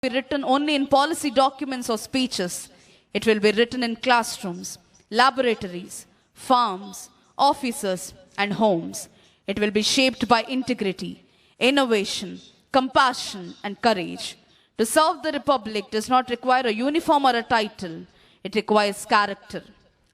be written only in policy documents or speeches. It will be written in classrooms, laboratories, farms, offices, and homes. It will be shaped by integrity, innovation, compassion, and courage. To serve the Republic does not require a uniform or a title. It requires character.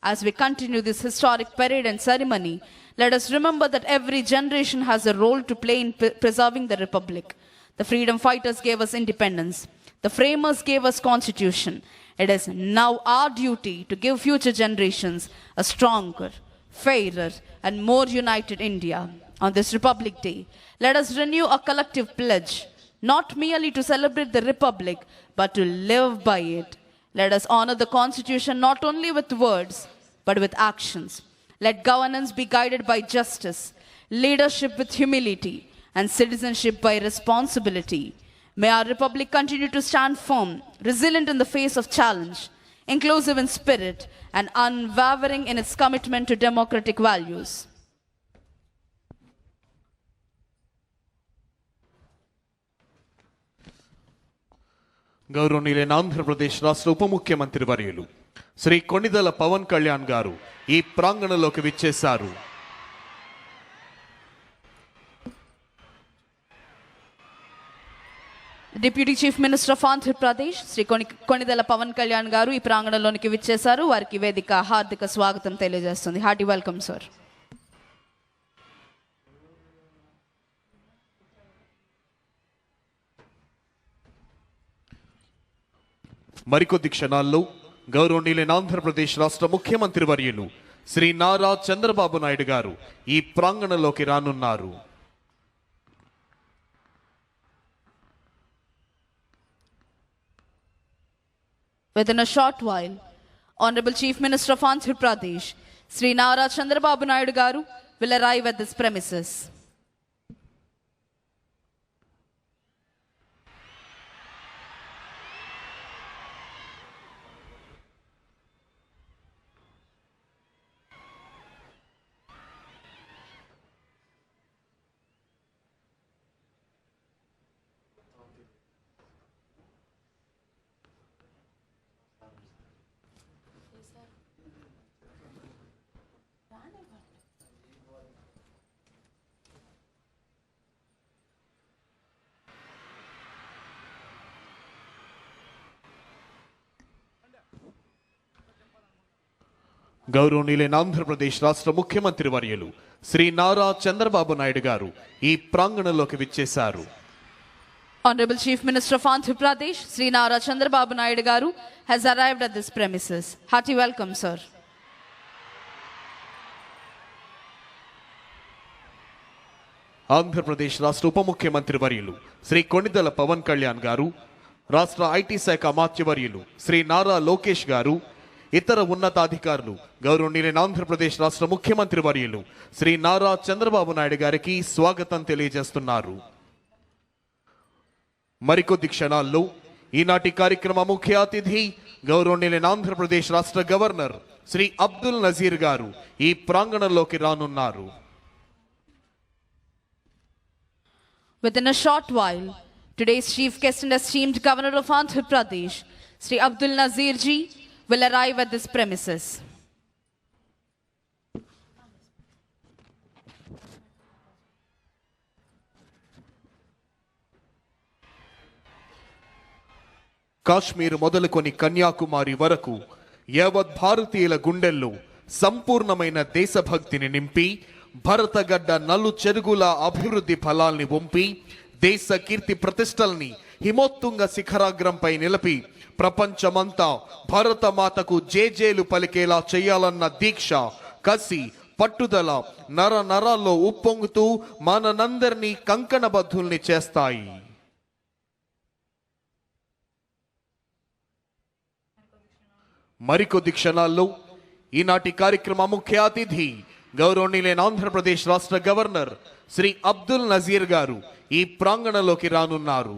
As we continue this historic parade and ceremony, let us remember that every generation has a role to play in preserving the Republic. The freedom fighters gave us independence. The framers gave us constitution. It is now our duty to give future generations a stronger, fairer, and more united India. On this Republic Day, let us renew a collective pledge, not merely to celebrate the Republic, but to live by it. Let us honor the Constitution not only with words, but with actions. Let governance be guided by justice, leadership with humility, and citizenship by responsibility. May our Republic continue to stand firm, resilient in the face of challenge, inclusive in spirit, and unwavering in its commitment to democratic values. గౌరవనీయులైన ఆంధ్రప్రదేశ్ రాష్ట్ర ఉప ముఖ్యమంత్రి వర్యులు శ్రీ కొణిదెల పవన్ కళ్యాణ్ గారు ఈ ప్రాంగణంలోకి విచ్చేశారు. Deputy chief minister of Andhra Pradesh Shri Konidela Pawan Kalyan గారు ఈ ప్రాంగణంలోనికి విచ్చేశారు. వారికి వేదిక హార్దిక స్వాగతం తెలియజేస్తుంది. Hearty welcome sir. మరికొద్ది క్షణాల్లో గౌరవనీయులైన ఆంధ్రప్రదేశ్ రాష్ట్ర ముఖ్యమంత్రి వర్యులు శ్రీ నారా చంద్రబాబు నాయుడు గారు ఈ ప్రాంగణంలోకి రానున్నారు. Within a short while, Honorable Chief Minister of Andhra Pradesh, Sri Nara Chandrababu Naidu Garu, will arrive at this premises. గౌరవనీయులైన ఆంధ్రప్రదేశ్ రాష్ట్ర ముఖ్యమంత్రి వర్యులు శ్రీ నారా చంద్రబాబు నాయుడు గారు ఈ ప్రాంగణంలోకి విచ్చేశారు. Honorable Chief Minister of Andhra Pradesh, Sri Nara Chandrababu Naidu Garu, has arrived at this premises. Hearty welcome, sir. Andhra Pradesh రాష్ట్ర ఉప ముఖ్యమంత్రి వర్యులు శ్రీ కొణిదెల పవన్ కళ్యాణ్ గారు, రాష్ట్ర ఐటీ శాఖ అమాత్యవర్యులు శ్రీ నారా లోకేష్ గారు, ఇతర ఉన్నతాధికారులు గౌరవనీయులైన ఆంధ్రప్రదేశ్ రాష్ట్ర ముఖ్యమంత్రి వర్యులు శ్రీ నారా చంద్రబాబు నాయుడు గారికి స్వాగతం తెలియజేస్తున్నారు. మరికొద్ది క్షణాల్లో ఈనాటి కార్యక్రమ ముఖ్య అతిథి గౌరవనీయులైన ఆంధ్రప్రదేశ్ రాష్ట్ర గవర్నర్ శ్రీ అబ్దుల్ నజీర్ గారు ఈ ప్రాంగణంలోకి రానున్నారు. Within a short while, today's chief guest and esteemed Governor of Andhra Pradesh, Sri Abdul Nazir ji, will arrive at this premises. Kashmir మొదలుకొని కన్యాకుమారి వరకు యావత్ భారతీయుల గుండెల్లో సంపూర్ణమైన దేశభక్తిని నింపి భరతగడ్డ నలు చెరుగుల అభివృద్ధి ఫలాల్ని వంపి దేశ కీర్తి ప్రతిష్టల్ని హిమోత్తుంగ శిఖరాగ్రంపై నిలిపి ప్రపంచమంతా భారతమాతకు జేజేలు పలికేలా చేయాలన్న దీక్ష, కసి, పట్టుదల నర నరాల్లో ఉప్పొంగుతూ మనందరినీ కంకణబద్ధుల్ని చేస్తాయి. మరికొద్ది క్షణాల్లో ఈనాటి కార్యక్రమ ముఖ్య అతిథి గౌరవనీయులైన ఆంధ్రప్రదేశ్ రాష్ట్ర గవర్నర్ శ్రీ అబ్దుల్ నజీర్ గారు ఈ ప్రాంగణంలోకి రానున్నారు.